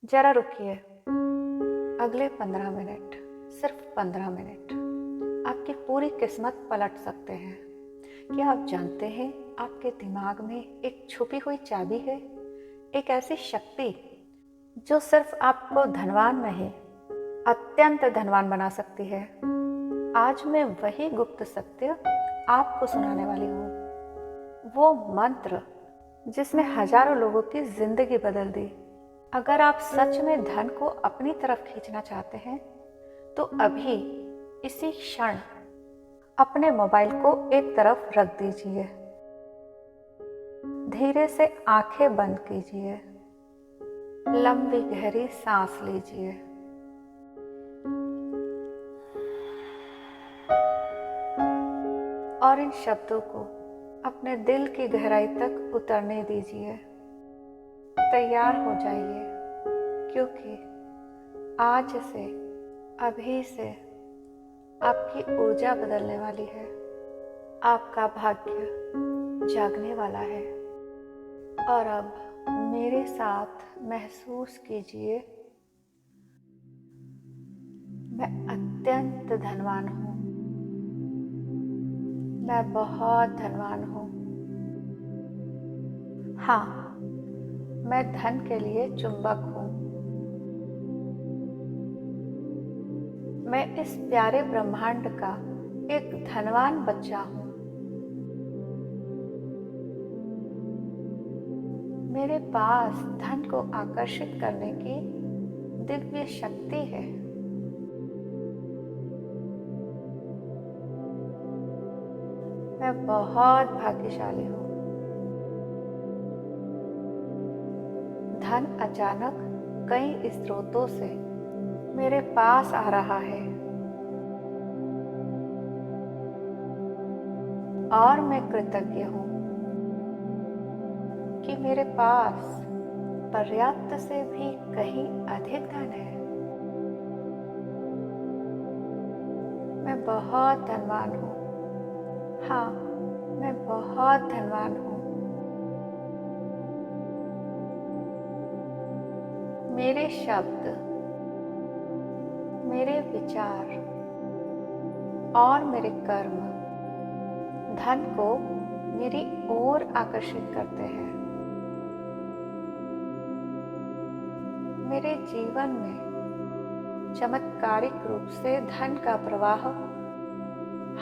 जरा रुकिए। अगले 15 मिनट, सिर्फ 15 मिनट आपकी पूरी किस्मत पलट सकते हैं। क्या आप जानते हैं आपके दिमाग में एक छुपी हुई चाबी है, एक ऐसी शक्ति जो सिर्फ आपको धनवान नहीं, अत्यंत धनवान बना सकती है। आज मैं वही गुप्त सत्य आपको सुनाने वाली हूँ, वो मंत्र जिसने हजारों लोगों की जिंदगी बदल दी। अगर आप सच में धन को अपनी तरफ खींचना चाहते हैं तो अभी इसी क्षण अपने मोबाइल को एक तरफ रख दीजिए। धीरे से आंखें बंद कीजिए, लंबी गहरी सांस लीजिए। और इन शब्दों को अपने दिल की गहराई तक उतरने दीजिए। तैयार हो जाइए, क्योंकि आज से, अभी से आपकी ऊर्जा बदलने वाली है। आपका भाग्य जागने वाला है। और अब मेरे साथ महसूस कीजिए, मैं अत्यंत धनवान हूँ। मैं बहुत धनवान हूँ। हाँ, मैं धन के लिए चुंबक हूँ। मैं इस प्यारे ब्रह्मांड का एक धनवान बच्चा हूँ। मेरे पास धन को आकर्षित करने की दिव्य शक्ति है। मैं बहुत भाग्यशाली हूँ। धन अचानक कई स्रोतों से मेरे पास आ रहा है और मैं कृतज्ञ हूँ कि मेरे पास पर्याप्त से भी कहीं अधिक धन है। मैं बहुत धनवान हूँ। हाँ, मैं बहुत धनवान हूँ। मेरे शब्द, मेरे विचार और मेरे कर्म धन को मेरी ओर आकर्षित करते हैं। मेरे जीवन में चमत्कारिक रूप से धन का प्रवाह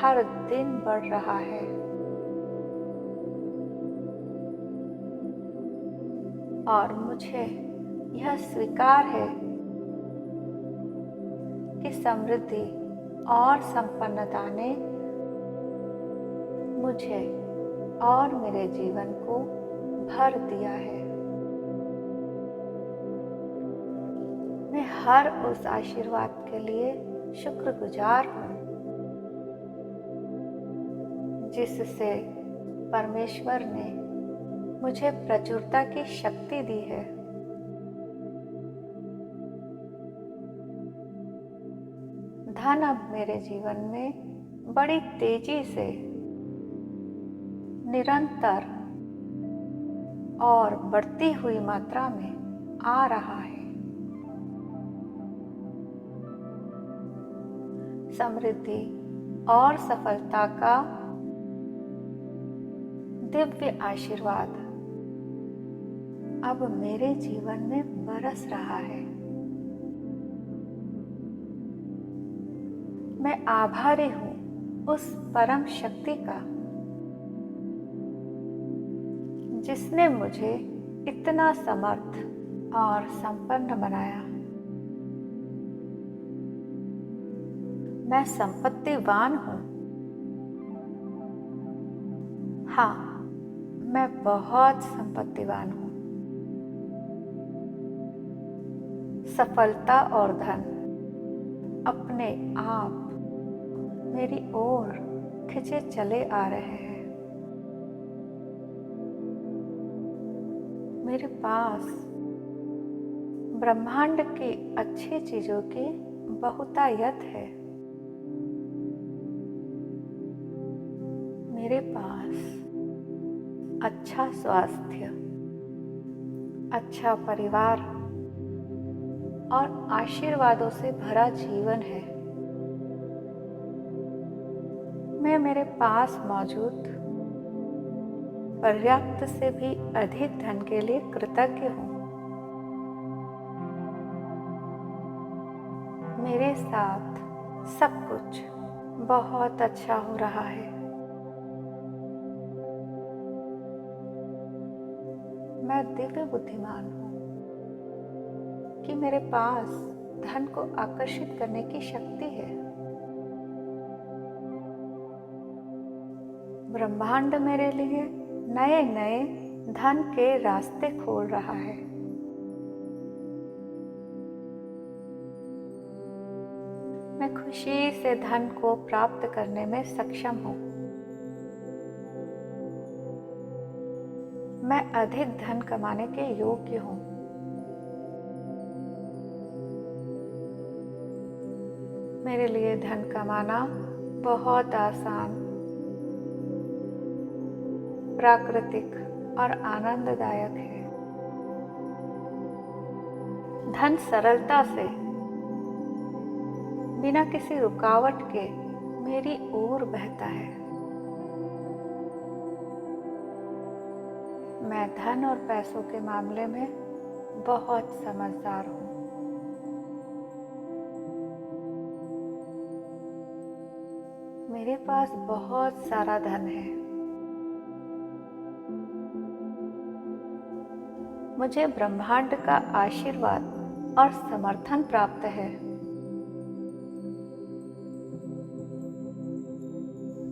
हर दिन बढ़ रहा है। और मुझे यह स्वीकार है कि समृद्धि और संपन्नता ने मुझे और मेरे जीवन को भर दिया है। मैं हर उस आशीर्वाद के लिए शुक्रगुजार हूँ जिससे परमेश्वर ने मुझे प्रचुरता की शक्ति दी है। धन अब मेरे जीवन में बड़ी तेजी से, निरंतर और बढ़ती हुई मात्रा में आ रहा है। समृद्धि और सफलता का दिव्य आशीर्वाद अब मेरे जीवन में बरस रहा है। मैं आभारी हूँ उस परम शक्ति का जिसने मुझे इतना समर्थ और संपन्न बनाया। मैं संपत्तिवान हूँ। हाँ, मैं बहुत संपत्तिवान हूँ। सफलता और धन अपने आप मेरी ओर खिंचे चले आ रहे हैं। मेरे पास ब्रह्मांड की अच्छी चीजों की बहुतायत है। मेरे पास अच्छा स्वास्थ्य, अच्छा परिवार, और आशीर्वादों से भरा जीवन है। मैं मेरे पास मौजूद पर्याप्त से भी अधिक धन के लिए कृतज्ञ हूँ। मेरे साथ सब कुछ बहुत अच्छा हो रहा है। मैं दिव्य बुद्धिमान हूँ कि मेरे पास धन को आकर्षित करने की शक्ति है। ब्रह्मांड मेरे लिए नए नए धन के रास्ते खोल रहा है। मैं खुशी से धन को प्राप्त करने में सक्षम हूँ। मैं अधिक धन कमाने के योग्य हूँ। मेरे लिए धन कमाना बहुत आसान, प्राकृतिक और आनंददायक है। धन सरलता से, बिना किसी रुकावट के मेरी ओर बहता है। मैं धन और पैसों के मामले में बहुत समझदार हूँ। मेरे पास बहुत सारा धन है। मुझे ब्रह्मांड का आशीर्वाद और समर्थन प्राप्त है।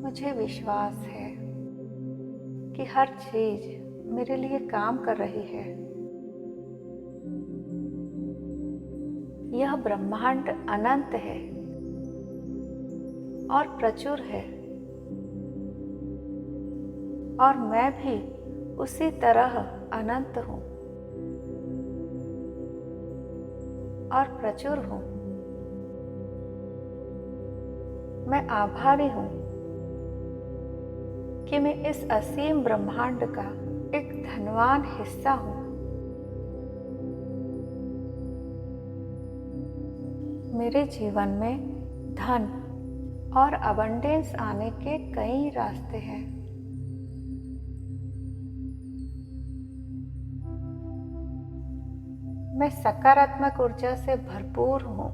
मुझे विश्वास है कि हर चीज मेरे लिए काम कर रही है। यह ब्रह्मांड अनंत है और प्रचुर है, और मैं भी उसी तरह अनंत हूँ और प्रचुर हूँ। मैं आभारी हूँ कि मैं इस असीम ब्रह्मांड का एक धनवान हिस्सा हूँ। मेरे जीवन में धन और अबंडेंस आने के कई रास्ते हैं। मैं सकारात्मक ऊर्जा से भरपूर हूँ।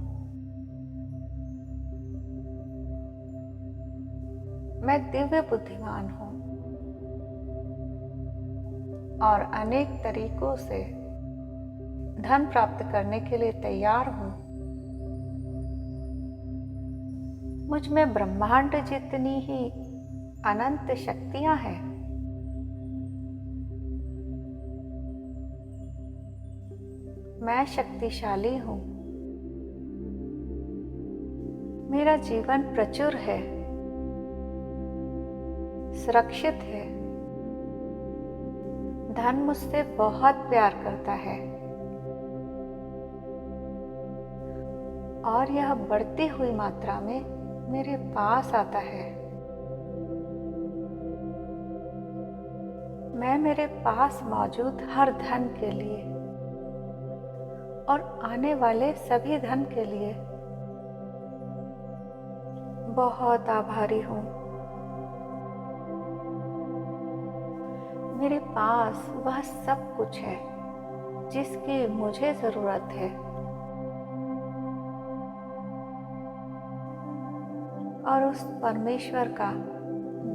मैं दिव्य बुद्धिमान हूँ और अनेक तरीकों से धन प्राप्त करने के लिए तैयार हूँ। मुझ में ब्रह्मांड जितनी ही अनंत शक्तियाँ हैं। मैं शक्तिशाली हूँ। मेरा जीवन प्रचुर है, सुरक्षित है। धन मुझसे बहुत प्यार करता है और यह बढ़ती हुई मात्रा में मेरे पास आता है। मैं मेरे पास मौजूद हर धन के लिए और आने वाले सभी धन के लिए बहुत आभारी हूँ। मेरे पास वह सब कुछ है जिसकी मुझे जरूरत है, और उस परमेश्वर का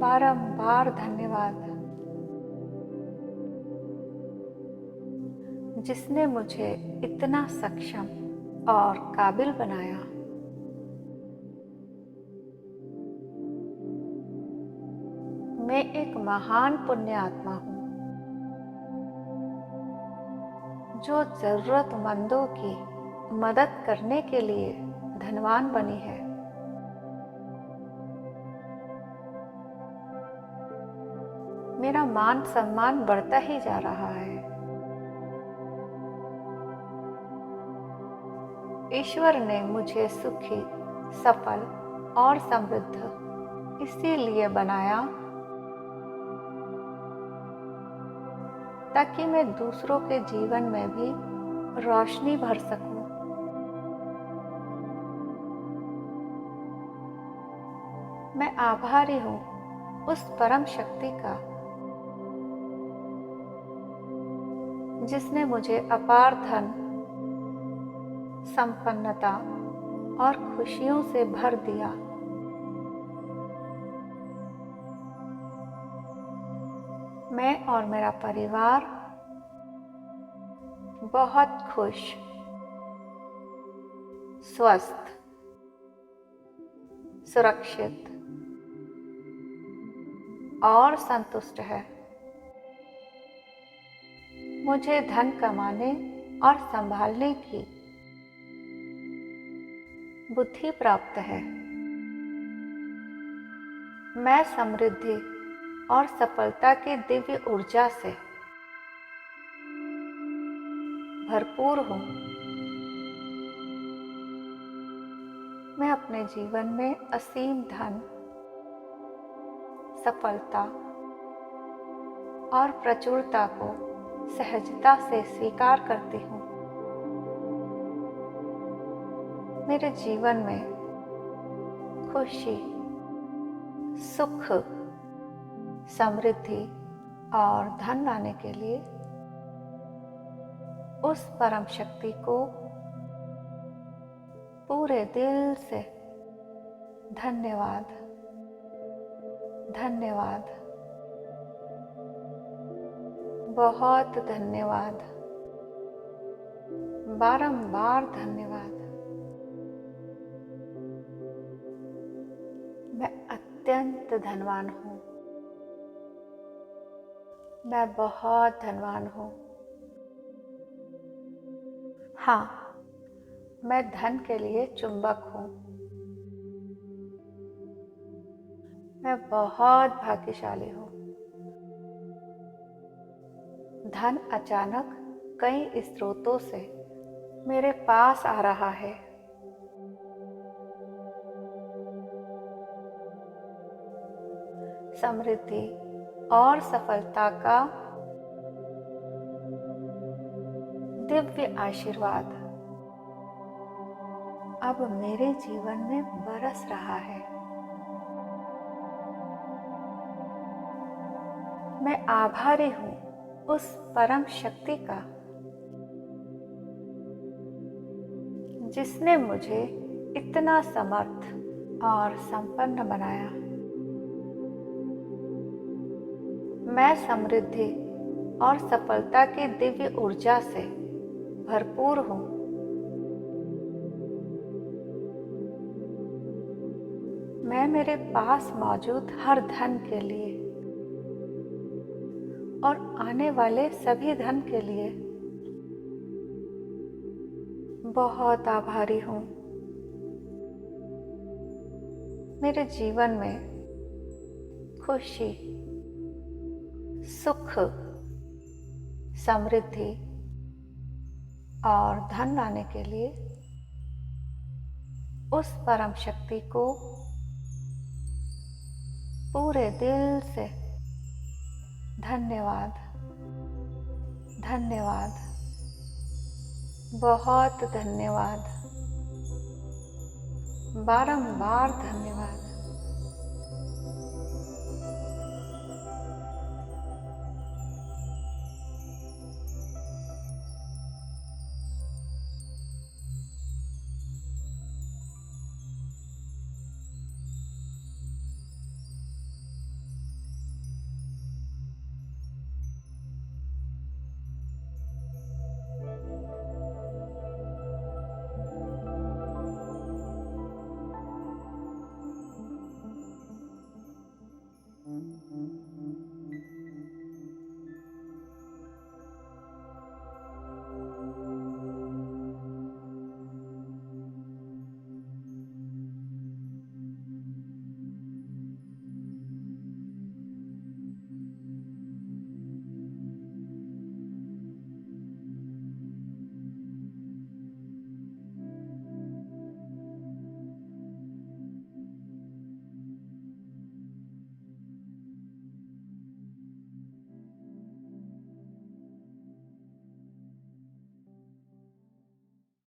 बारंबार धन्यवाद जिसने मुझे इतना सक्षम और काबिल बनाया। मैं एक महान पुण्य आत्मा हूँ जो जरूरतमंदों की मदद करने के लिए धनवान बनी है। मेरा मान सम्मान बढ़ता ही जा रहा है। ईश्वर ने मुझे सुखी, सफल और समृद्ध इसीलिए बनाया ताकि मैं दूसरों के जीवन में भी रोशनी भर सकूं। मैं आभारी हूँ उस परम शक्ति का जिसने मुझे अपार धन, संपन्नता और खुशियों से भर दिया। मैं और मेरा परिवार बहुत खुश, स्वस्थ, सुरक्षित और संतुष्ट है। मुझे धन कमाने और संभालने की बुद्धि प्राप्त है। मैं समृद्धि और सफलता की दिव्य ऊर्जा से भरपूर हूँ। मैं अपने जीवन में असीम धन, सफलता और प्रचुरता को सहजता से स्वीकार करती हूँ। मेरे जीवन में खुशी, सुख, समृद्धि और धन लाने के लिए उस परम शक्ति को पूरे दिल से धन्यवाद, धन्यवाद, बहुत धन्यवाद, बारंबार धन्यवाद। मैं अत्यंत धनवान हूँ। मैं बहुत धनवान हूँ। हाँ, मैं धन के लिए चुंबक हूँ। मैं बहुत भाग्यशाली हूँ। धन अचानक कई स्रोतों से मेरे पास आ रहा है। समृद्धि और सफलता का दिव्य आशीर्वाद अब मेरे जीवन में बरस रहा है। मैं आभारी हूँ उस परम शक्ति का जिसने मुझे इतना समर्थ और संपन्न बनाया। मैं समृद्धि और सफलता की दिव्य ऊर्जा से भरपूर हूँ। मैं मेरे पास मौजूद हर धन के लिए और आने वाले सभी धन के लिए बहुत आभारी हूँ। मेरे जीवन में खुशी, सुख, समृद्धि और धन लाने के लिए उस परम शक्ति को पूरे दिल से धन्यवाद, धन्यवाद, बहुत धन्यवाद, बारंबार धन्यवाद।